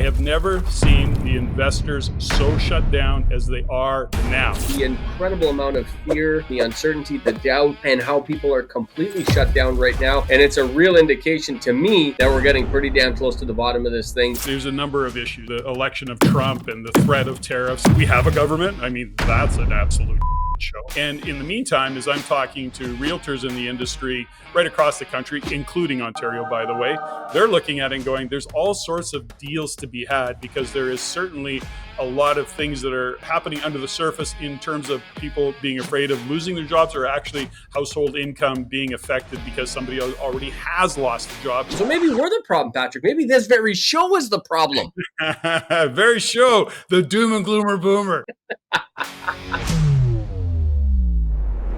have never seen the investors so shut down as they are now. The incredible amount of fear, the uncertainty, the doubt, and how people are completely shut down right now. And it's a real indication to me that we're getting pretty damn close to the bottom of this thing. There's a number of issues. The election of Trump and the threat of tariffs. We have a government. I mean, that's an absolute show. And in the meantime, as I'm talking to realtors in the industry right across the country, including Ontario, by the way, they're looking at it and going, there's all sorts of deals to be had, because there is certainly a lot of things that are happening under the surface in terms of people being afraid of losing their jobs, or actually household income being affected because somebody already has lost a job. So maybe we're the problem, Patrick. Maybe this very show is the problem. Very show, the doom and gloomer boomer.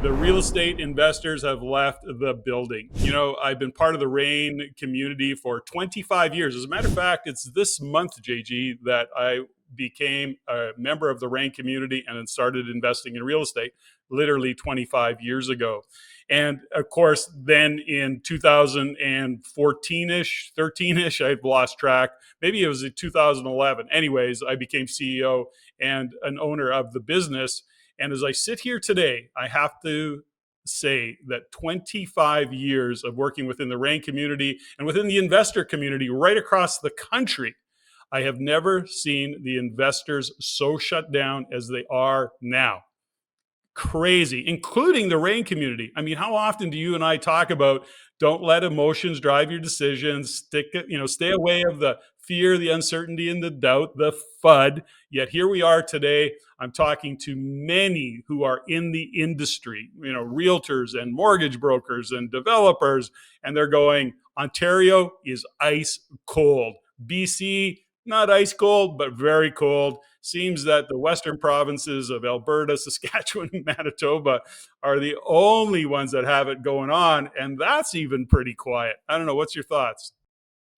The real estate investors have left the building. You know, I've been part of the RAIN community for 25 years. As a matter of fact, it's this month, JG, that I became a member of the RAIN community and then started investing in real estate literally 25 years ago. And of course, then in 2014-ish, 13-ish, I've lost track. Maybe it was in 2011. Anyways, I became CEO and an owner of the business. And as I sit here today, I have to say that 25 years of working within the RAIN community and within the investor community right across the country, I have never seen the investors so shut down as they are now. Crazy, including the RAIN community. I mean, how often do you and I talk about don't let emotions drive your decisions, stay away of the fear, the uncertainty, and the doubt, the FUD. Yet here we are today. I'm talking to many who are in the industry, realtors and mortgage brokers and developers, and they're going, Ontario is ice cold. BC, not ice cold, but very cold. Seems that the western provinces of Alberta, Saskatchewan, and Manitoba are the only ones that have it going on, and that's even pretty quiet. I don't know. What's your thoughts?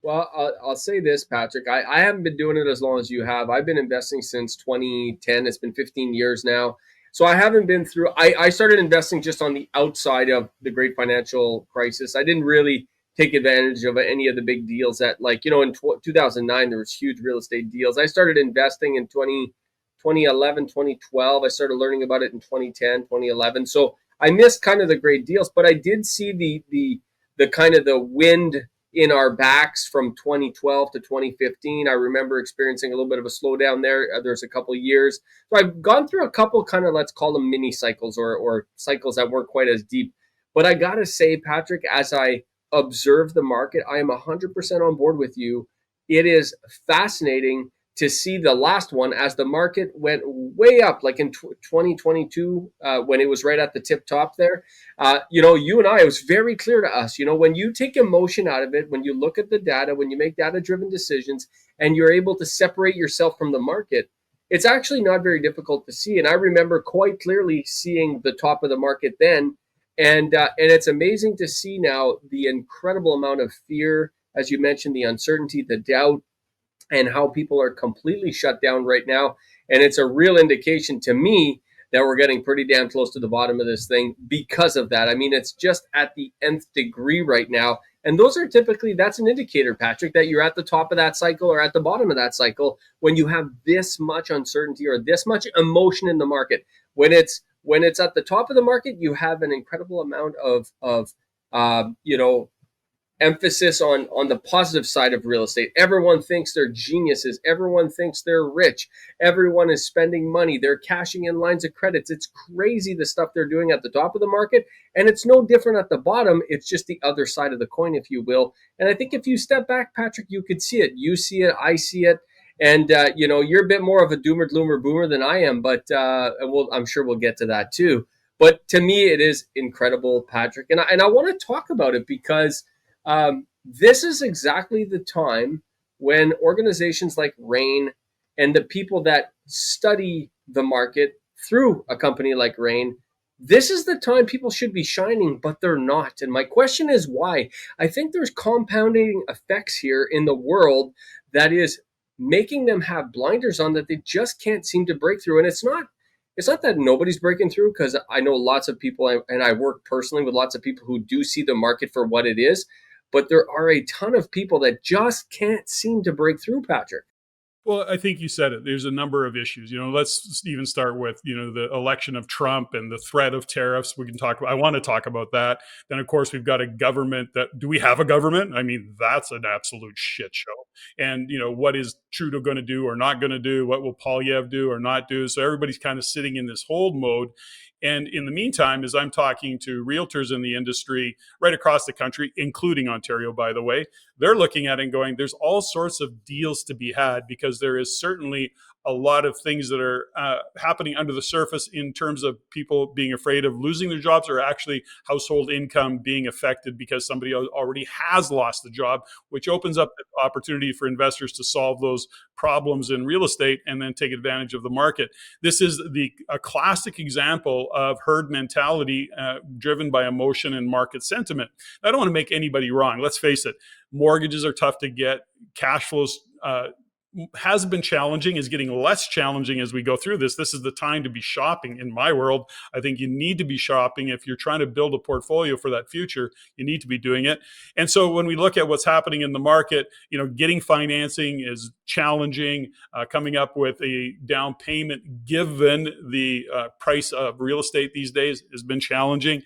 Well, I'll say this, Patrick. I haven't been doing it as long as you have. I've been investing since 2010. It's been 15 years now. So I haven't been through. I started investing just on the outside of the great financial crisis. I didn't really take advantage of any of the big deals that, in 2009, there was huge real estate deals. I started investing in 2011, 2012. I started learning about it in 2010, 2011. So I missed kind of the great deals, but I did see the kind of the wind in our backs from 2012 to 2015. I remember experiencing a little bit of a slowdown there. There's a couple of years. So I've gone through a couple kind of, let's call them mini cycles or cycles that weren't quite as deep. But I got to say, Patrick, as I observe the market, I am 100% on board with you. It is fascinating to see the last one as the market went way up, like in 2022, when it was right at the tip top there. You and I, it was very clear to us, when you take emotion out of it, when you look at the data, when you make data-driven decisions, and you're able to separate yourself from the market, it's actually not very difficult to see. And I remember quite clearly seeing the top of the market then. And it's amazing to see now the incredible amount of fear, as you mentioned, the uncertainty, the doubt, and how people are completely shut down right now. And it's a real indication to me that we're getting pretty damn close to the bottom of this thing because of that. I mean, it's just at the nth degree right now. And those are typically, that's an indicator, Patrick, that you're at the top of that cycle or at the bottom of that cycle when you have this much uncertainty or this much emotion in the market. When it's at the top of the market, you have an incredible amount of emphasis on the positive side of real estate. Everyone thinks they're geniuses. Everyone thinks they're rich. Everyone is spending money. They're cashing in lines of credits. It's crazy the stuff they're doing at the top of the market. And it's no different at the bottom. It's just the other side of the coin, if you will. And I think if you step back, Patrick, you could see it. You see it. I see it. And, you're a bit more of a doomer, gloomer, boomer than I am. But I'm sure we'll get to that too. But to me, it is incredible, Patrick. And I want to talk about it because this is exactly the time when organizations like RAIN and the people that study the market through a company like RAIN, this is the time people should be shining, but they're not. And my question is why? I think there's compounding effects here in the world that is making them have blinders on that they just can't seem to break through. And it's not that nobody's breaking through, because I know lots of people, and I work personally with lots of people who do see the market for what it is. But there are a ton of people that just can't seem to break through, Patrick. Well, I think you said it. There's a number of issues. Let's even start with, the election of Trump and the threat of tariffs. We can talk about, I want to talk about that. Then, of course, we've got a government do we have a government? I mean, that's an absolute shit show. And, what is Trudeau going to do or not going to do? What will Polyev do or not do? So everybody's kind of sitting in this hold mode. And in the meantime, as I'm talking to realtors in the industry right across the country, including Ontario, by the way, they're looking at it and going, there's all sorts of deals to be had because there is certainly a lot of things that are happening under the surface in terms of people being afraid of losing their jobs or actually household income being affected because somebody already has lost the job, which opens up the opportunity for investors to solve those problems in real estate and then take advantage of the market. This is a classic example of herd mentality driven by emotion and market sentiment. I don't want to make anybody wrong. Let's face it. Mortgages are tough to get. Cash flows has been challenging, is getting less challenging as we go through this. This is the time to be shopping in my world. I think you need to be shopping. If you're trying to build a portfolio for that future, you need to be doing it. And so when we look at what's happening in the market, getting financing is challenging. Coming up with a down payment given the price of real estate these days has been challenging.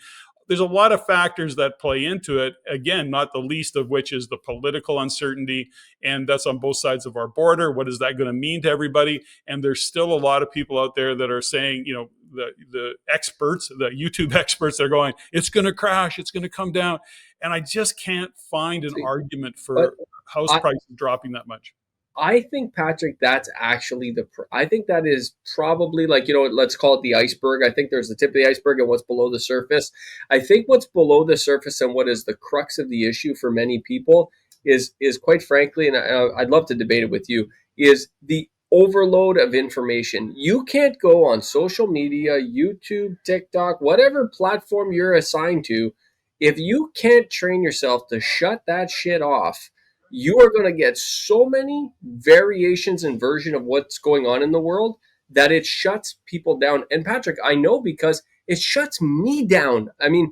There's a lot of factors that play into it. Again, not the least of which is the political uncertainty, and that's on both sides of our border. What is that going to mean to everybody? And there's still a lot of people out there that are saying, the experts, the YouTube experts, they're going, it's going to crash, it's going to come down. And I just can't find an See, argument but for house I, prices dropping that much. I think, Patrick, that's actually I think that is probably, like, let's call it the iceberg. I think there's the tip of the iceberg and what's below the surface. I think what's below the surface and what is the crux of the issue for many people is quite frankly, and I'd love to debate it with you, is the overload of information. You can't go on social media, YouTube, TikTok, whatever platform you're assigned to, if you can't train yourself to shut that shit off. You are going to get so many variations and version of what's going on in the world that it shuts people down. And Patrick, I know because it shuts me down. I mean,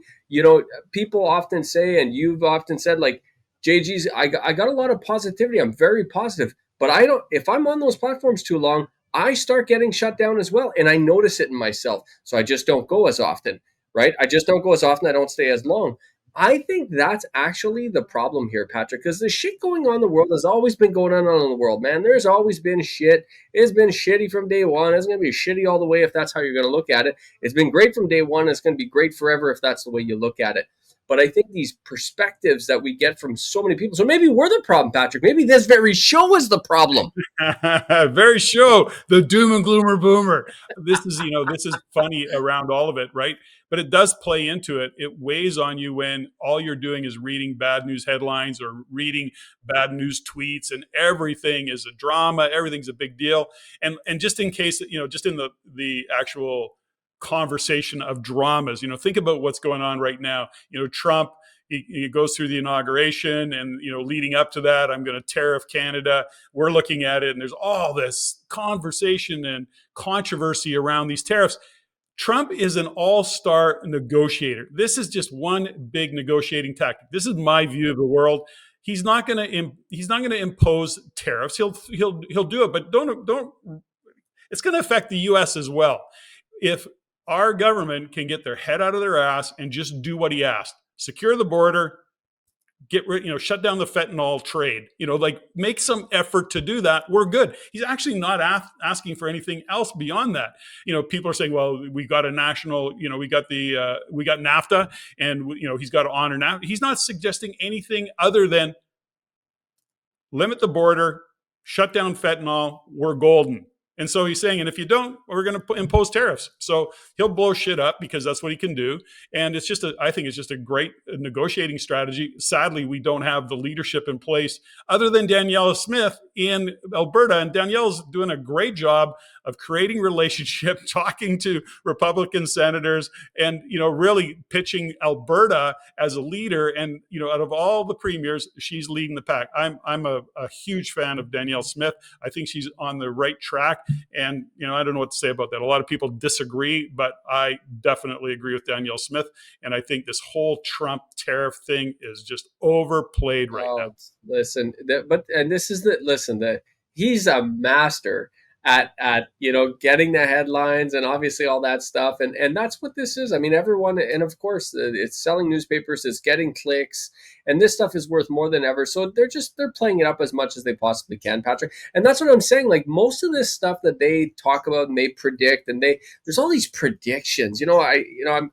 people often say, and you've often said, like, JG's, I got a lot of positivity. I'm very positive, but I don't, if I'm on those platforms too long, I start getting shut down as well. And I notice it in myself. So I just don't go as often, right? I just don't go as often. I don't stay as long. I think that's actually the problem here, Patrick, because the shit going on in the world has always been going on in the world, man. There's always been shit. It's been shitty from day one. It's going to be shitty all the way if that's how you're going to look at it. It's been great from day one. It's going to be great forever if that's the way you look at it. But I think these perspectives that we get from so many people, so maybe we're the problem, Patrick. Maybe this very show is the problem. Very show, the doom and gloomer boomer. This is funny around all of it, right? But it does play into it. It weighs on you when all you're doing is reading bad news headlines or reading bad news tweets, and everything is a drama. Everything's a big deal. And just in case, just in the actual conversation of dramas, think about what's going on right now. Trump, he goes through the inauguration, and leading up to that, I'm going to tariff Canada. We're looking at it, and there's all this conversation and controversy around these tariffs. Trump is an all-star negotiator. This is just one big negotiating tactic. This is my view of the world. He's not going to impose tariffs. He'll do it, but don't. It's going to affect the U.S. as well. If our government can get their head out of their ass and just do what he asked, secure the border, shut down the fentanyl trade, make some effort to do that, we're good. He's actually not asking for anything else beyond that. People are saying, well, we got a national, we got NAFTA, and he's got to honor NAFTA. He's not suggesting anything other than limit the border, shut down fentanyl, we're golden. And so he's saying, and if you don't, we're going to impose tariffs. So he'll blow shit up because that's what he can do. And I think it's just a great negotiating strategy. Sadly, we don't have the leadership in place other than Danielle Smith in Alberta. And Danielle's doing a great job of creating relationship, talking to Republican senators, and really pitching Alberta as a leader. And out of all the premiers, she's leading the pack. I'm a huge fan of Danielle Smith. I think she's on the right track. And I don't know what to say about that. A lot of people disagree, but I definitely agree with Danielle Smith. And I think this whole Trump tariff thing is just overplayed right now. Listen, listen. he's a master at getting the headlines and obviously all that stuff, and that's what this is. I mean, everyone, and of course it's selling newspapers, it's getting clicks, and this stuff is worth more than ever. So they're playing it up as much as they possibly can, Patrick. And that's what I'm saying. Like, most of this stuff that they talk about and they predict, and there's all these predictions. I'm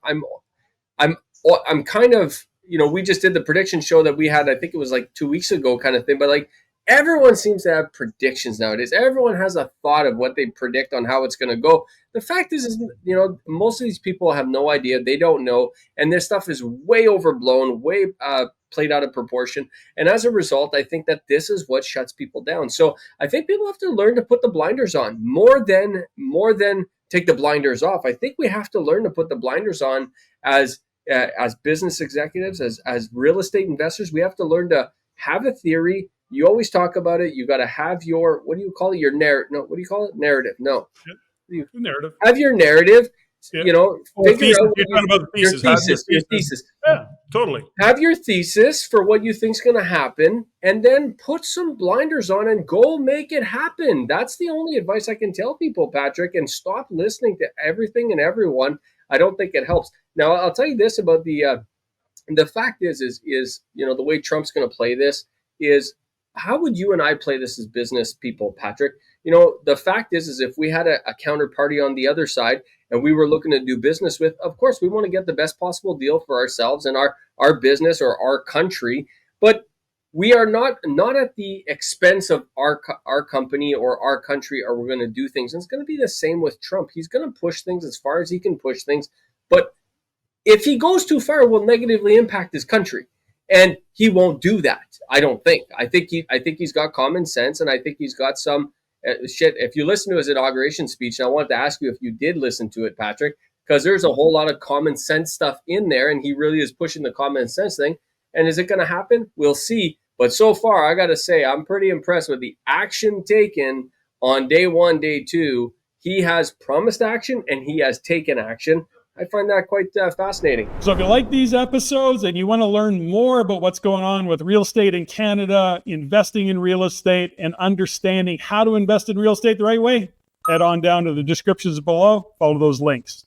kind of, we just did the prediction show that we had, I think it was like 2 weeks ago, kind of thing. But like, everyone seems to have predictions nowadays. Everyone has a thought of what they predict on how it's going to go. The fact is, most of these people have no idea. They don't know. And this stuff is way overblown, way played out of proportion. And as a result, I think that this is what shuts people down. So I think people have to learn to put the blinders on more than take the blinders off. I think we have to learn to put the blinders on as business executives, as real estate investors. We have to learn to have a theory. You always talk about it. You got to have your, what do you call it? Your narrative. No, what do you call it? Narrative. No. Yeah. Narrative. Have your narrative. Yeah. Figure out your thesis. Your thesis. Yeah, totally. Have your thesis for what you think's going to happen, and then put some blinders on and go make it happen. That's the only advice I can tell people, Patrick. And stop listening to everything and everyone. I don't think it helps. Now, I'll tell you this about the fact is the way Trump's going to play this is, how would you and I play this as business people, Patrick? The fact is if we had a counterparty on the other side and we were looking to do business with, of course, we want to get the best possible deal for ourselves and our business or our country. But we are not at the expense of our company or our country, or we're going to do things. And it's going to be the same with Trump. He's going to push things as far as he can push things. But if he goes too far, it will negatively impact his country. And he won't do that, I don't think. I think he's got common sense, and I think he's got some shit. If you listen to his inauguration speech, and I wanted to ask you if you did listen to it, Patrick, because there's a whole lot of common sense stuff in there, and he really is pushing the common sense thing. And is it going to happen? We'll see. But so far, I got to say, I'm pretty impressed with the action taken on day one, day two. He has promised action, and he has taken action. I find that quite fascinating. So if you like these episodes and you want to learn more about what's going on with real estate in Canada, investing in real estate, and understanding how to invest in real estate the right way, head on down to the descriptions below. Follow those links.